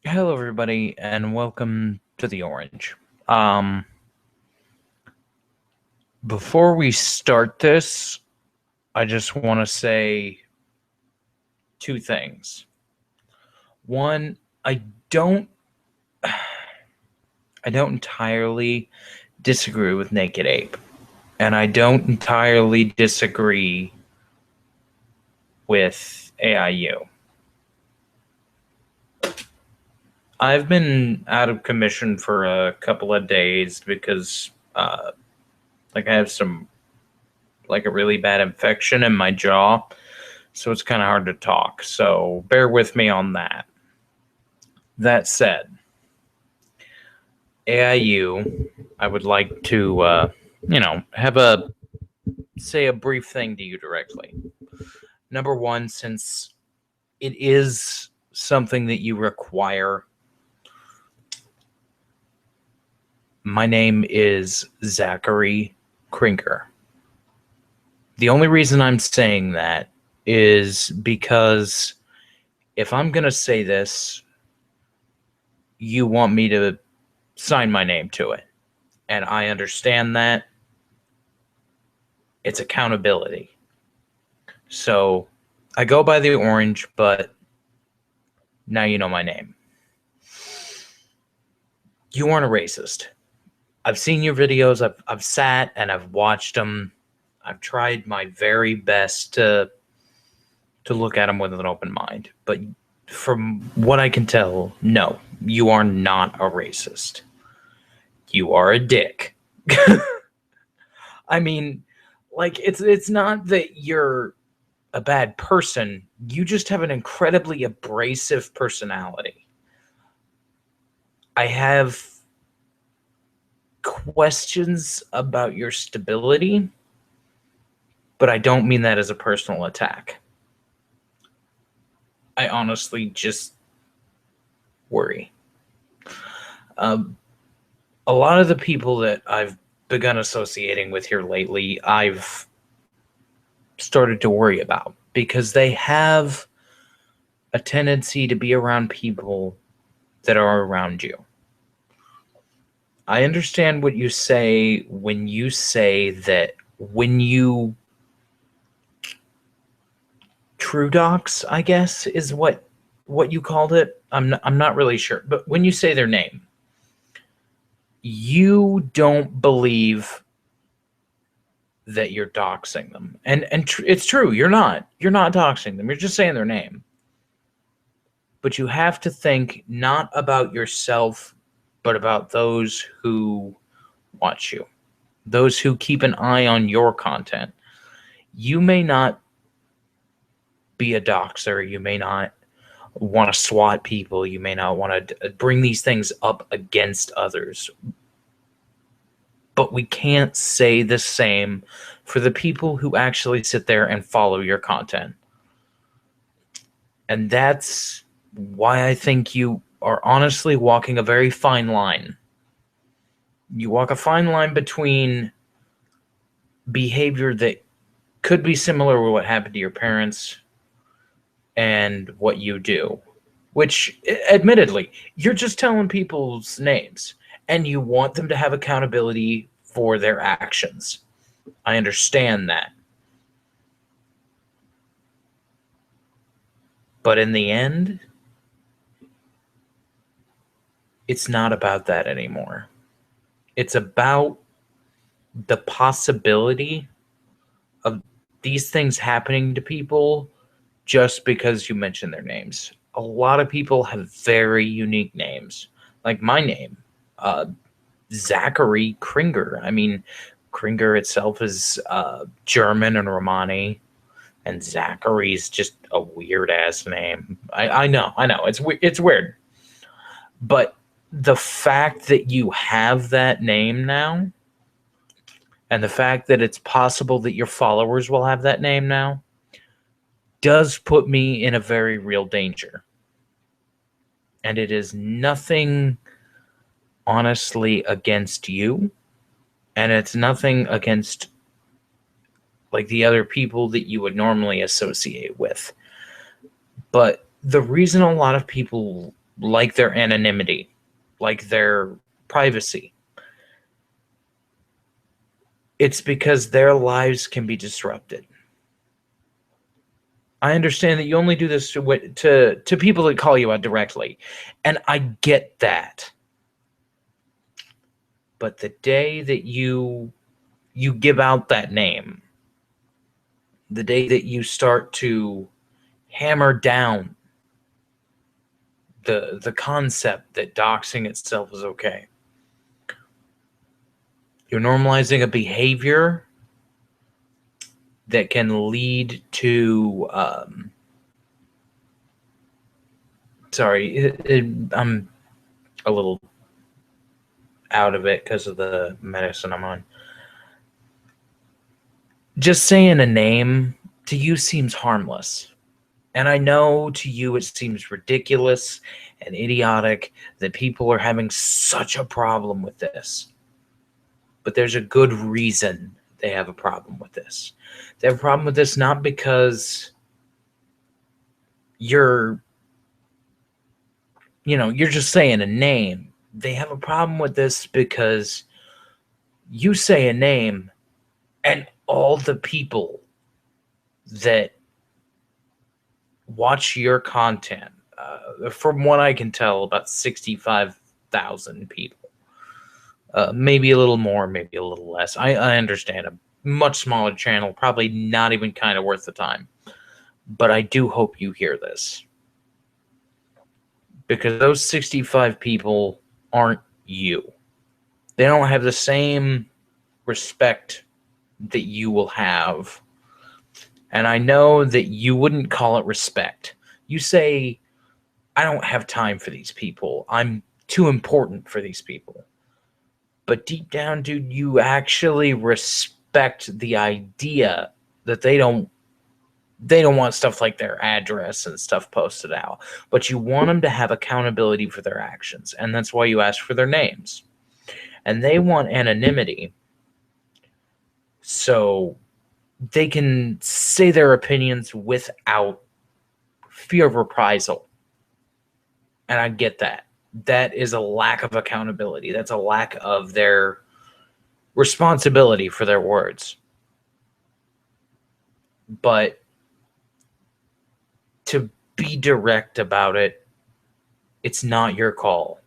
Hello, everybody, and welcome to the Orange. Um, Before we start this, I just want to say two things. One, I don't, I don't entirely disagree with Naked Ape, and I don't entirely disagree with AIU. I've been out of commission for a couple of days because, I have a really bad infection in my jaw, so it's kind of hard to talk. So bear with me on that. That said, AIU, I would like to, have a brief thing to you directly. Number one, since it is something that you require, my name is Zachary Kringer. The only reason I'm saying that is because if I'm going to say this, you want me to sign my name to it. And I understand that. It's accountability. So I go by the Orange, but now you know my name. You aren't a racist. I've seen your videos. I've sat and I've watched them. I've tried my very best to look at them with an open mind. But from what I can tell, no, you are not a racist. You are a dick. I mean, it's not that you're a bad person. You just have an incredibly abrasive personality. I have questions about your stability, but I don't mean that as a personal attack. I honestly just worry. A lot of the people that I've begun associating with here lately, I've started to worry about because they have a tendency to be around people that are around you. I understand what you say when you say that when you true docs, I guess, is what you called it. I'm not really sure, but when you say their name, you don't believe that you're doxing them, and it's true. You're not doxing them. You're just saying their name. But you have to think not about yourself, but about those who watch you, those who keep an eye on your content. You may not be a doxer. You may not want to SWAT people. You may not want to bring these things up against others. But we can't say the same for the people who actually sit there and follow your content. And that's why I think you are honestly walking a very fine line. You walk a fine line between behavior that could be similar to what happened to your parents and what you do, which admittedly, you're just telling people's names and you want them to have accountability for their actions. I understand that. But in the end, it's not about that anymore. It's about the possibility of these things happening to people just because you mention their names. A lot of people have very unique names, like my name, uh, Zachary Kringer. I mean, Kringer itself is German and Romani, and Zachary's just a weird ass name. I know, it's weird, but the fact that you have that name now, and the fact that it's possible that your followers will have that name now, does put me in a very real danger. And it is nothing honestly against you, and it's nothing against like the other people that you would normally associate with. But the reason a lot of people like their anonymity, like their privacy. It's because their lives can be disrupted. I understand that you only do this to people that call you out directly, and I get that. But the day that you give out that name, the day that you start to hammer down the concept that doxing itself is okay, you're normalizing a behavior that can lead to I'm a little out of it because of the medicine I'm on. Just saying a name to you seems harmless. And I know to you it seems ridiculous and idiotic that people are having such a problem with this. But there's a good reason they have a problem with this. They have a problem with this not because you're just saying a name. They have a problem with this because you say a name and all the people that watch your content, from what I can tell, about 65,000 people. Maybe a little more, maybe a little less. I understand a much smaller channel, probably not even kind of worth the time. But I do hope you hear this. Because those 65 people aren't you. They don't have the same respect that you will have. And I know that you wouldn't call it respect. You say, I don't have time for these people. I'm too important for these people. But deep down, dude, you actually respect the idea that they don't want stuff like their address and stuff posted out. But you want them to have accountability for their actions. And that's why you ask for their names. And they want anonymity so they can say their opinions without fear of reprisal. And I get that. That is a lack of accountability. That's a lack of their responsibility for their words. But to be direct about it, it's not your call.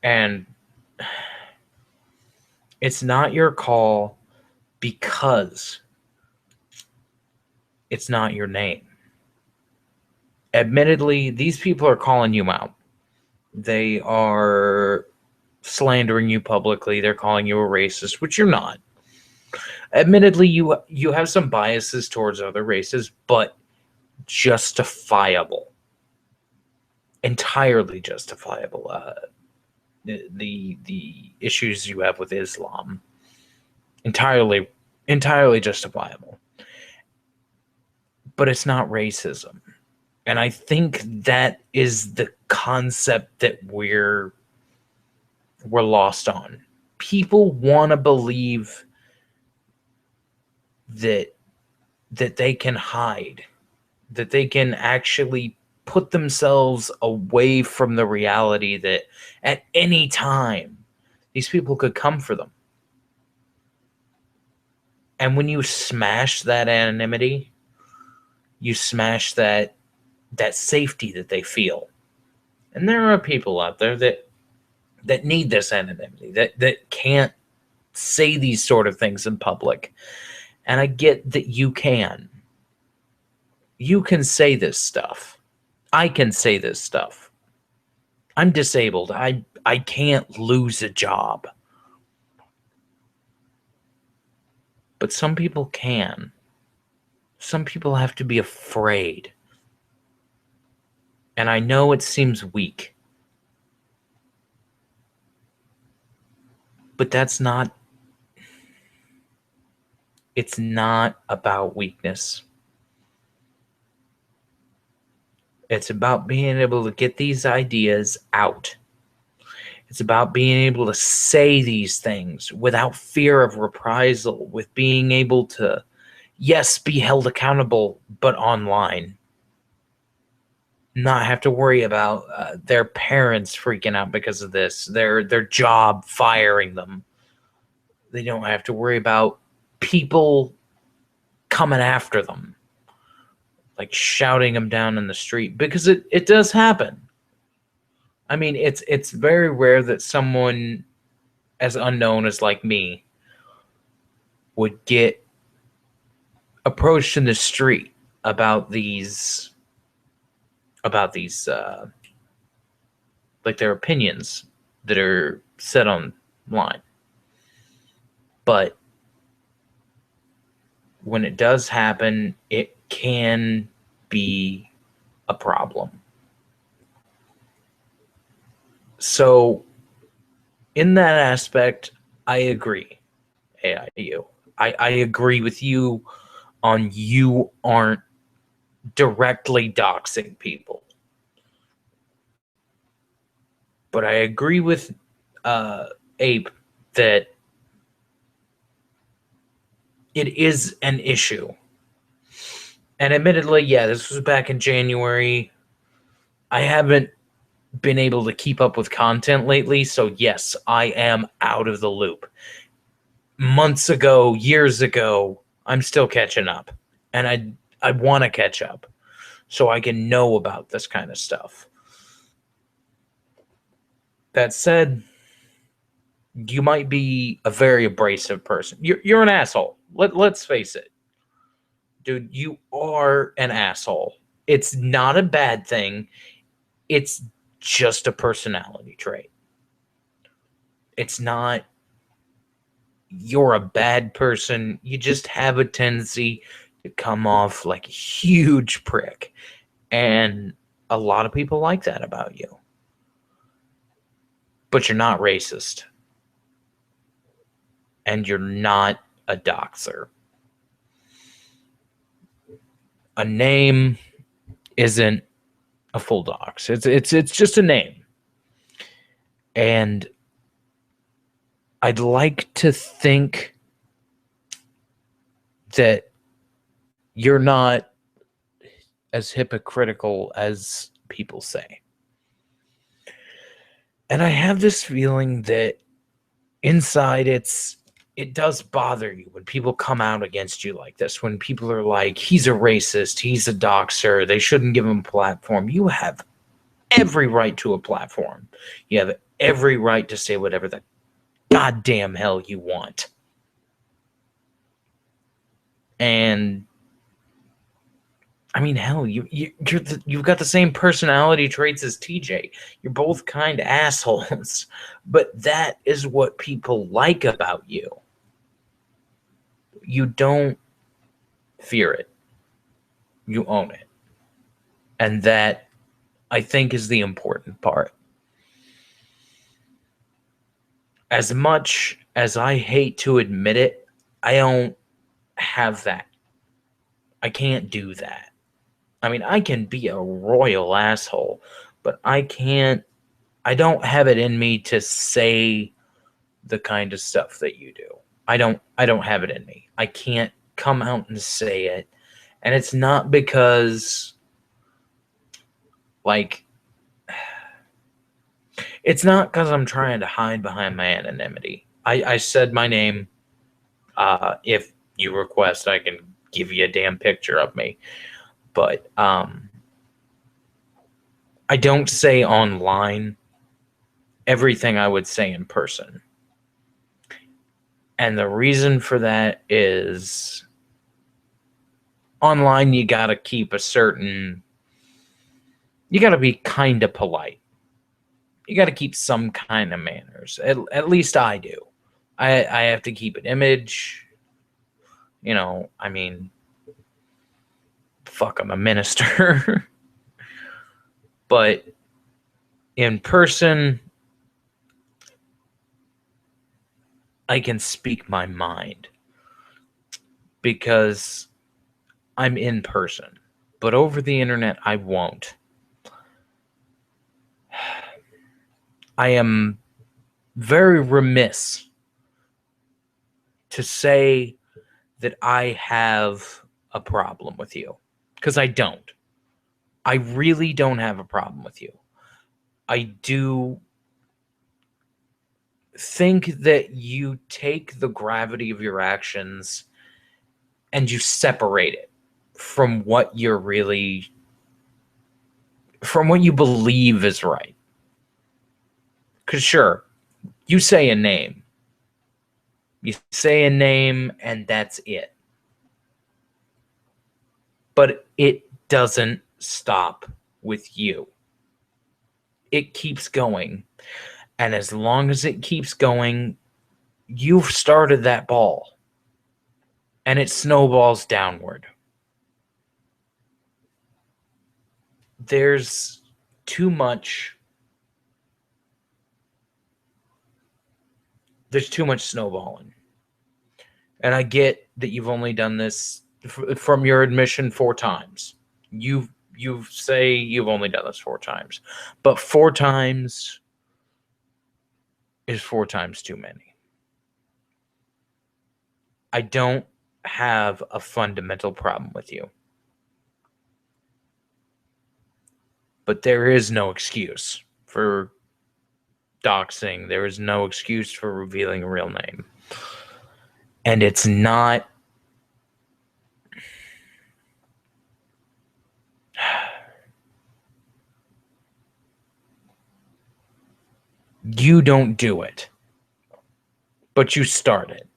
And it's not your call because it's not your name. Admittedly, these people are calling you out. They are slandering you publicly. They're calling you a racist, which you're not. Admittedly, you have some biases towards other races, but justifiable. Entirely justifiable. The issues you have with Islam, entirely justifiable. But it's not racism. And I think that is the concept that we're lost on. People want to believe that they can hide, that they can actually put themselves away from the reality that at any time these people could come for them. And when you smash that anonymity, you smash that safety that they feel. And there are people out there that need this anonymity, that can't say these sort of things in public. And I get that you can. You can say this stuff. I can say this stuff. I'm disabled. I can't lose a job. But some people can. Some people have to be afraid. And I know it seems weak. But it's not about weakness. It's about being able to get these ideas out. It's about being able to say these things without fear of reprisal, with being able to, yes, be held accountable, but online. not have to worry about their parents freaking out because of this, their job firing them. They don't have to worry about people coming after them, like shouting them down in the street, because it does happen. I mean, it's very rare that someone as unknown as like me would get approached in the street about these like their opinions that are set online. But when it does happen, it can be a problem. So in that aspect, I agree. AIU. I agree with you on you aren't directly doxing people. But I agree with Abe that it is an issue. And admittedly, yeah, this was back in January. I haven't been able to keep up with content lately, so yes, I am out of the loop. Months ago, years ago, I'm still catching up. And I want to catch up so I can know about this kind of stuff. That said, you might be a very abrasive person. You're an asshole. Let's face it. Dude, you are an asshole. It's not a bad thing. It's just a personality trait. It's not you're a bad person. You just have a tendency to come off like a huge prick. And a lot of people like that about you. But you're not racist. And you're not a doxer. A name isn't a full dox. It's just a name. And I'd like to think that you're not as hypocritical as people say. And I have this feeling that inside it does bother you when people come out against you like this, when people are like, he's a racist, he's a doxer, they shouldn't give him a platform. You have every right to a platform. You have every right to say whatever the goddamn hell you want. And I mean, hell, you've got the same personality traits as TJ. You're both kind of assholes, but that is what people like about you. You don't fear it. You own it. And that, I think, is the important part. As much as I hate to admit it, I don't have that. I can't do that. I mean, I can be a royal asshole, but I don't have it in me to say the kind of stuff that you do. I don't have it in me. I can't come out and say it. And it's not because it's not because I'm trying to hide behind my anonymity. I said my name. If you request, I can give you a damn picture of me. But I don't say online everything I would say in person. And the reason for that is online you got to keep you got to be kind of polite. You got to keep some kind of manners. At least I do. I have to keep an image. I mean, fuck, I'm a minister. But in person, I can speak my mind because I'm in person. But over the internet, I won't. I am very remiss to say that I have a problem with you, because I don't. I really don't have a problem with you. I do think that you take the gravity of your actions and you separate it from what you're really, from what you believe is right. Because sure, you say a name. You say a name and that's it. But it doesn't stop with you. It keeps going. And as long as it keeps going, you've started that ball. And it snowballs downward. There's too much. There's too much snowballing. And I get that you've only done this from your admission 4 times. You say you've only done this 4 times. But 4 times is 4 times too many. I don't have a fundamental problem with you. But there is no excuse for doxing. There is no excuse for revealing a real name. And it's not... You don't do it. But you start it.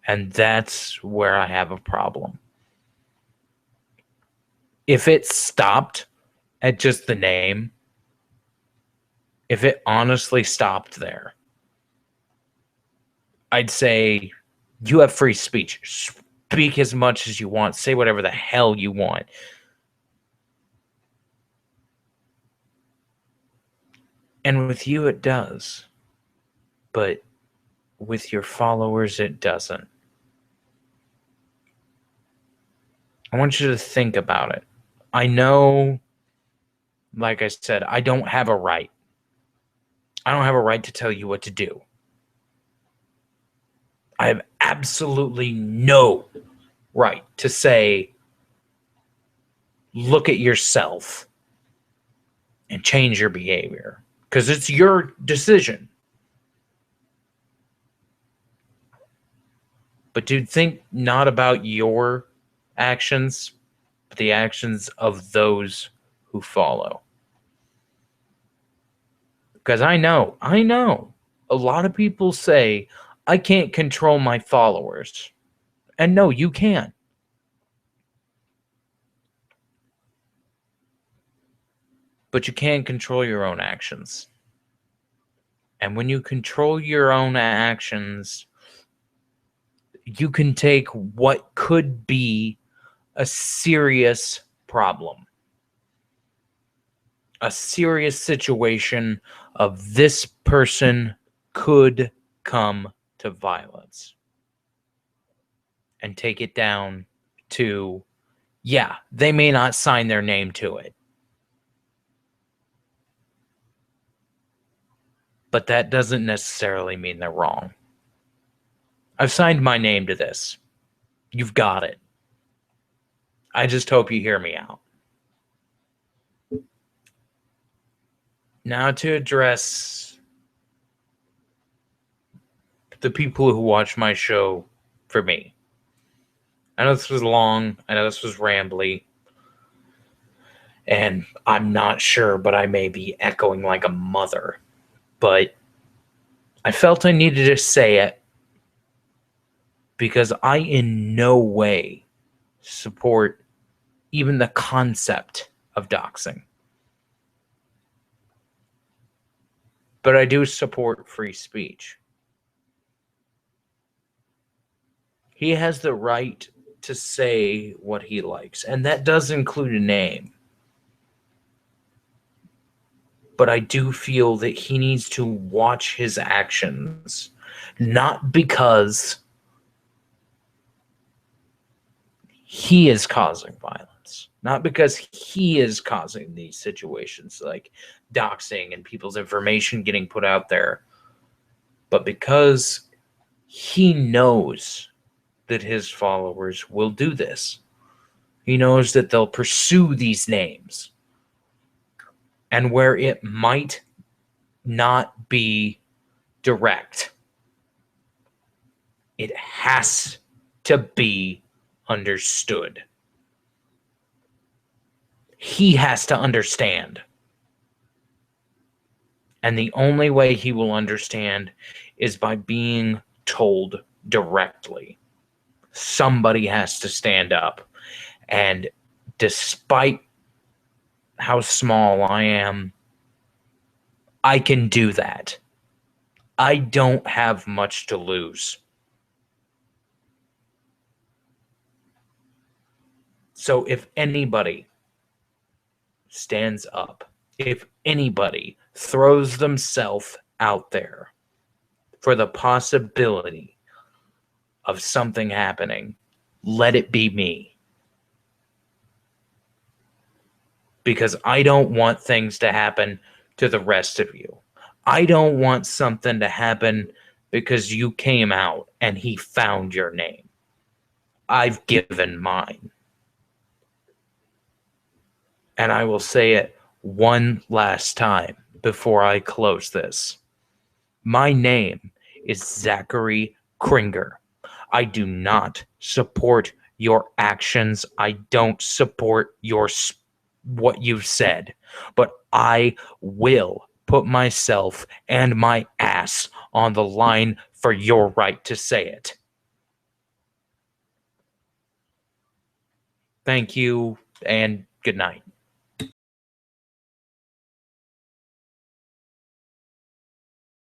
And that's where I have a problem. If it stopped at just the name, if it honestly stopped there, I'd say you have free speech. Speak as much as you want. Say whatever the hell you want. And with you, it does. But with your followers, it doesn't. I want you to think about it. I know, like I said, I don't have a right. I don't have a right to tell you what to do. I have absolutely no right to say, look at yourself and change your behavior. Because it's your decision. But dude, think not about your actions, but the actions of those who follow. Because I know, a lot of people say, I can't control my followers. And no, you can. But you can control your own actions. And when you control your own actions, you can take what could be a serious problem, a serious situation of this person could come to violence, and take it down to, yeah, they may not sign their name to it, but that doesn't necessarily mean they're wrong. I've signed my name to this. You've got it. I just hope you hear me out. Now to address the people who watch my show for me. I know this was long. I know this was rambly. And I'm not sure, but I may be echoing like a mother. But I felt I needed to say it because I in no way support even the concept of doxing. But I do support free speech. He has the right to say what he likes, and that does include a name. But I do feel that he needs to watch his actions, not because he is causing violence, not because he is causing these situations like doxing and people's information getting put out there, but because he knows that his followers will do this. He knows that they'll pursue these names. and where it might not be direct, it has to be understood. He has to understand. And the only way he will understand is by being told directly. Somebody has to stand up. And despite how small I am, I can do that. I don't have much to lose. So if anybody stands up, if anybody throws themselves out there for the possibility of something happening, let it be me. Because I don't want things to happen to the rest of you. I don't want something to happen because you came out and he found your name. I've given mine. And I will say it one last time before I close this. My name is Zachary Kringer. I do not support your actions. I don't support what you've said, but I will put myself and my ass on the line for your right to say it. Thank you and good night.